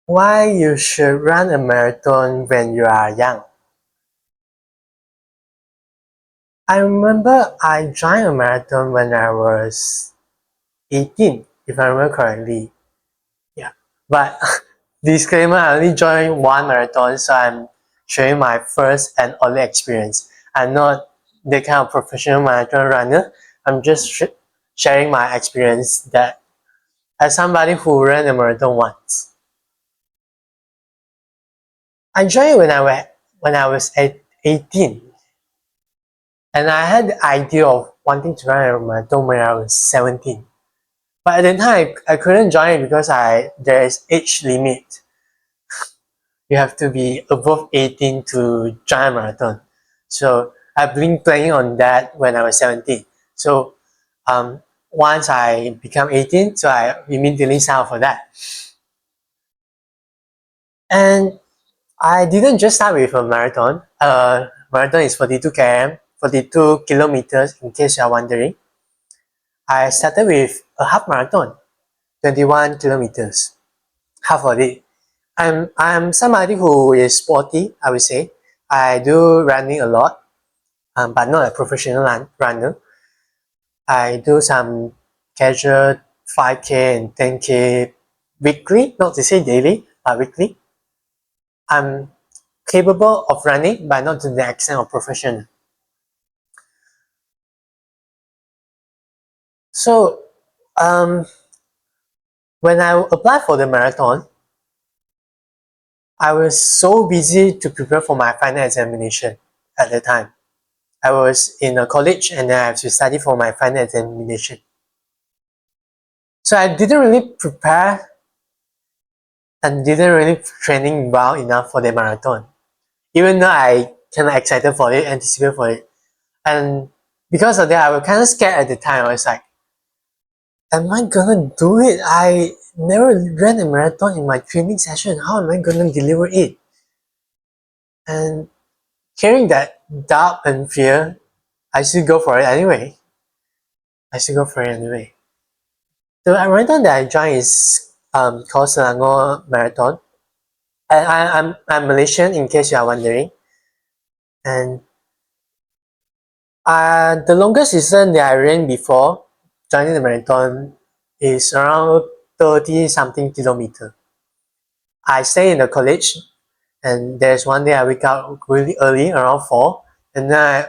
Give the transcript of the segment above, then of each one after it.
Why you should run a marathon when you are young? I remember I joined a marathon when I was 18, if I remember correctly. Yeah. But disclaimer, I only joined one marathon, so I'm sharing my first and only experience. I'm not the kind of professional marathon runner. I'm just sharing my experience that as somebody who ran a marathon once. I joined when I was 18. And I had the idea of wanting to run a marathon when I was 17. But at the time, I couldn't join it because there is age limit. You have to be above 18 to join a marathon. So I've been playing on that when I was 17. So once I become 18, so I immediately signed up for that. And I didn't just start with a marathon. Marathon is 42 km, 42 kilometers in case you are wondering. I started with a half marathon, 21 kilometers, half of it. I'm somebody who is sporty, I would say. I do running a lot, but not a professional runner. I do some casual 5K and 10K weekly, not to say daily, but weekly. I'm capable of running, but not to the extent of professional. So, when I applied for the marathon, I was so busy to prepare for my final examination at the time. I was in a college and then I have to study for my final examination. So I didn't really prepare and didn't really training well enough for the marathon. Even though I kind of excited for it, anticipated for it. And because of that, I was kind of scared at the time. I was like, am I gonna do it? I never ran a marathon in my training session. How am I gonna deliver it? And hearing that doubt and fear, I should go for it anyway. The marathon that I joined is called Selangor Marathon. And I'm Malaysian, in case you are wondering. And the longest distance that I ran before joining the marathon is around 30 something kilometer. I stay in the college, and there's one day I wake up really early, around 4, and then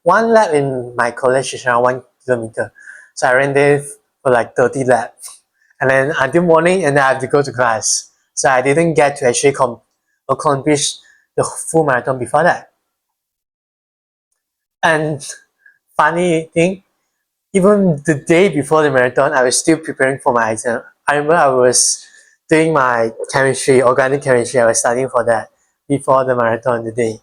one lap in my college is around 1 kilometer. So I ran there for like 30 laps. And then until morning, and then I have to go to class. So I didn't get to actually accomplish the full marathon before that. And funny thing, even the day before the marathon, I was still preparing for my exam. I remember I was doing my chemistry, organic chemistry. I was studying for that before the marathon the day.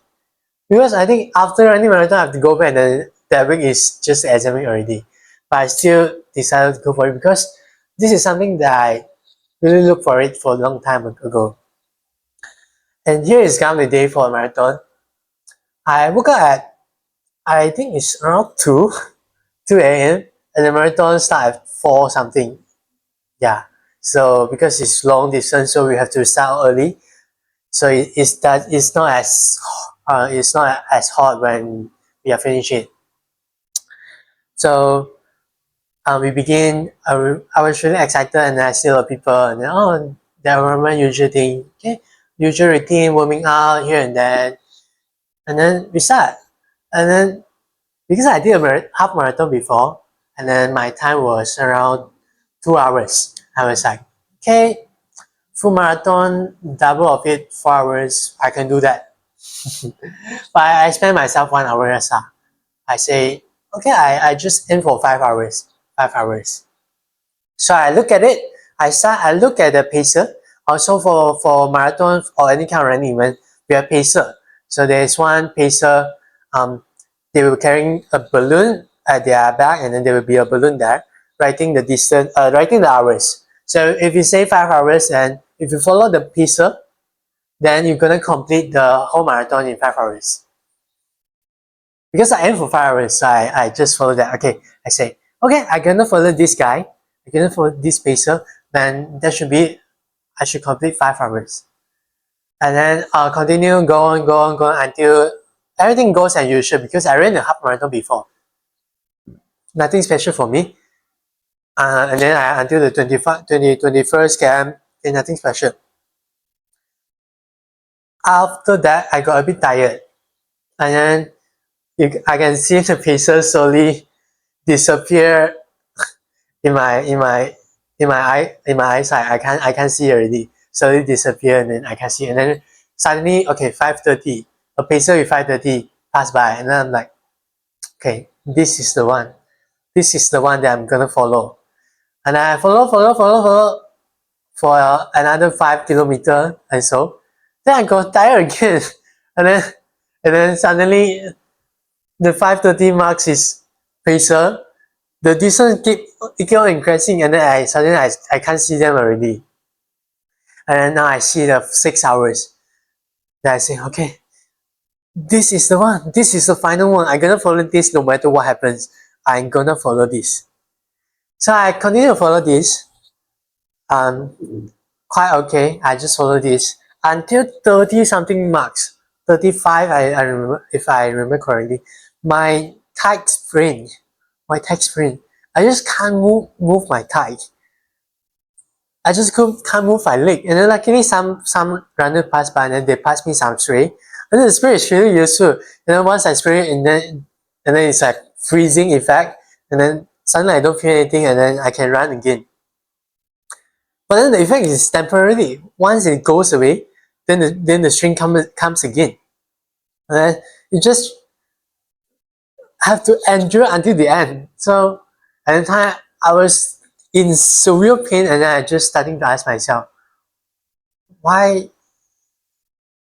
Because I think after running marathon, I have to go back, and then that week is just the exam week already. But I still decided to go for it because this is something that I really look for it for a long time ago. And here is come the day for a marathon. I woke up at, I think it's around 2 a.m. and the marathon start at 4 something. Yeah. So because it's long distance, so we have to start early. So it's not as hot when we are finishing. So we begin. I was really excited, and I see a lot of people, and then, there were my usual thing. Okay, usual routine, warming up here and there, and then we start. And then because I did a half marathon before, and then my time was around 2 hours. I was like, okay, full marathon, double of it, 4 hours. I can do that. But I spent myself 1 hour as well. I say, okay, I just aim for 5 hours. 5 hours. So I look at it. I look at the pacer. Also for marathon or any kind of running event, we have pacer. So there's one pacer. They will carrying a balloon at their back, and then there will be a balloon there, writing the distance, writing the hours. So if you say 5 hours, and if you follow the pacer, then you're gonna complete the whole marathon in 5 hours. Because I aim for 5 hours, so I just follow that. Okay, I say, okay, I'm gonna follow this guy. I'm gonna follow this pacer. Then that should be I should complete 5 hours. And then I'll continue, go on until everything goes as usual because I ran a half marathon before. Nothing special for me. And then until the 21st camp, nothing special. After that, I got a bit tired. And then I can see the pieces slowly disappear in my eyesight. I can't see already. Slowly disappear and then I can see. And then suddenly, okay, 5:30. A pacer with 5:30 passed by, and then I'm like, okay, this is the one. This is the one that I'm gonna follow. And I follow for another 5 kilometers and so. Then I got tired again. and then and then suddenly the 5:30 marks is pacer. The distance keep on increasing, and then I can't see them already. And then now I see the 6 hours. Then I say, okay, this is the one. This is the final one. I'm gonna follow this no matter what happens. I'm gonna follow this. So I continue to follow this. Quite okay. I just follow this until 30 something marks. 35, I remember, if I remember correctly. My tight spring. I just can't move my thigh. I just can't move my leg. And then luckily some runner passed by and then they passed me some spray. And then the spray is really useful. And then once I spray and then it's like freezing effect. And then suddenly I don't feel anything and then I can run again. But then the effect is temporary. Once it goes away, then the string comes again. And then you just have to endure until the end. So at the time I was in severe pain and then I just starting to ask myself, why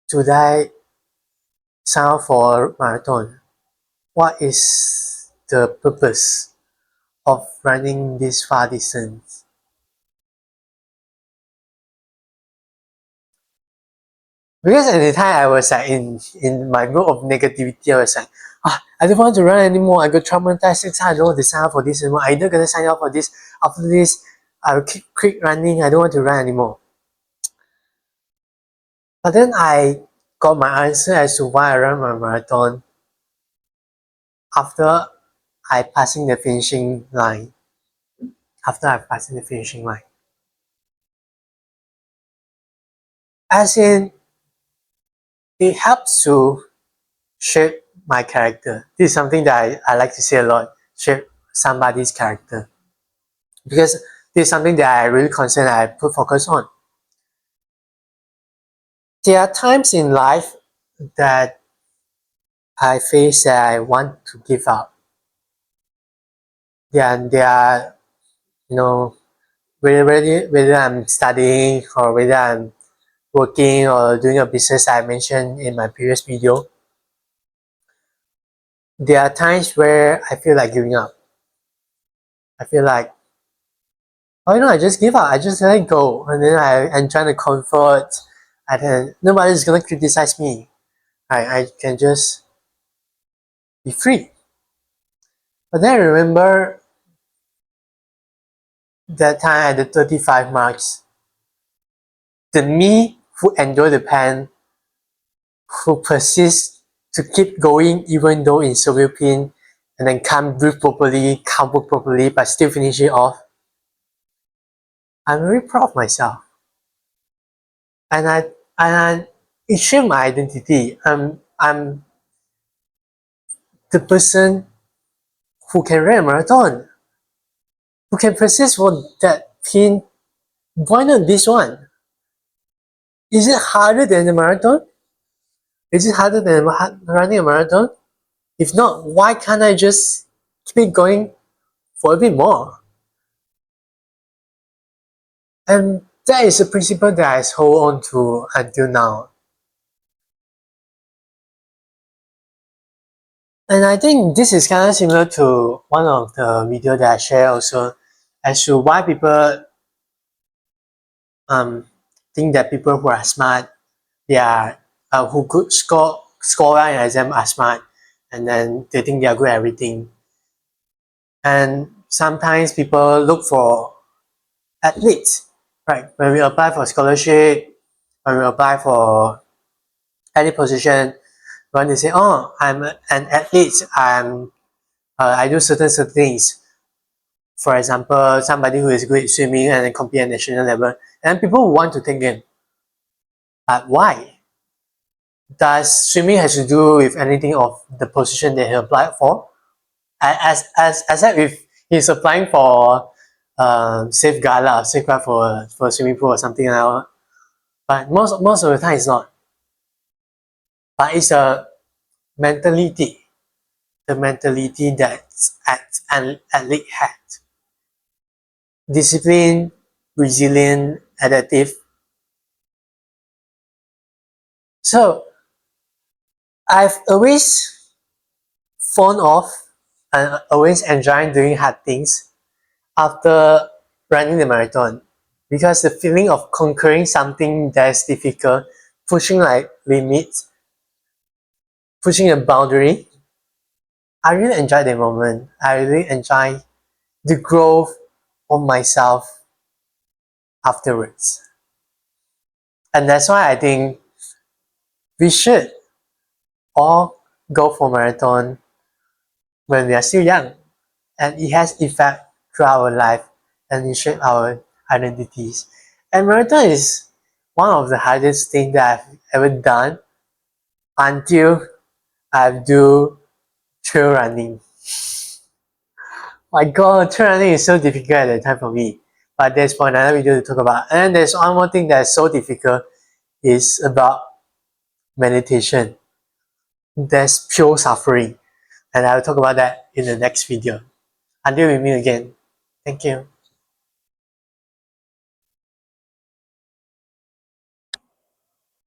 should I sign up for marathon? What is the purpose of running this far distance? Because at the time I was like in my mood of negativity, I was like, I don't want to run anymore. I got traumatized. I don't want to sign up for this anymore. I'm not gonna sign up for this. After this, I'll quit running. I don't want to run anymore. But then I got my answer as to why I run my marathon after I passing the finishing line. After I passing the finishing line. As in, it helps to shape my character. This is something that I like to say a lot, shape somebody's character. Because this is something that I really concern I put focus on. There are times in life that I face that I want to give up. There are, whether I'm studying or whether I'm working or doing a business I mentioned in my previous video, there are times where I feel like giving up. I feel like, I just give up. I just let it go. And then I'm trying to comfort. And then nobody's going to criticize me. I can just be free. But then I remember that time at the 35 marks, the me who enjoyed the pain, who persists to keep going even though in severe pain, and then can't breathe properly, can't work properly, but still finish it off. I'm very proud of myself. And it shaped my identity. I'm the person who can run a marathon, who can persist for that pain. Why not this one? Is it harder than the marathon? Is it harder than running a marathon? If not, why can't I just keep going for a bit more? And that is a principle that I hold on to until now. And I think this is kind of similar to one of the video that I share also as to why people think that people who are smart, they are who could score well in exam are smart, and then they think they are good at everything. And sometimes people look for athletes right? When we apply for scholarship, when we apply for any position, when they say, "Oh, I'm an athlete. I do certain things." For example, somebody who is good at swimming and then compete at national level, and people want to take them. But why? Does swimming has to do with anything of the position that he applied for? As if he's applying for safeguard for a swimming pool or something like that. But most of the time it's not. But it's a mentality, the mentality that an athlete had. Discipline, resilient, adaptive. So I've always fond of and always enjoyed doing hard things after running the marathon, because the feeling of conquering something that is difficult, pushing like limits, pushing a boundary, I really enjoy the moment. I really enjoy the growth of myself afterwards. And that's why I think we should all go for marathon when we are still young. And it has effect throughout our life and it shapes our identities. And marathon is one of the hardest things that I've ever done until I do trail running. My god, trail running is so difficult at the time for me. But there's for another video to talk about. And then there's one more thing that's so difficult is about meditation. There's pure suffering. And I'll talk about that in the next video. Until we meet again. Thank you.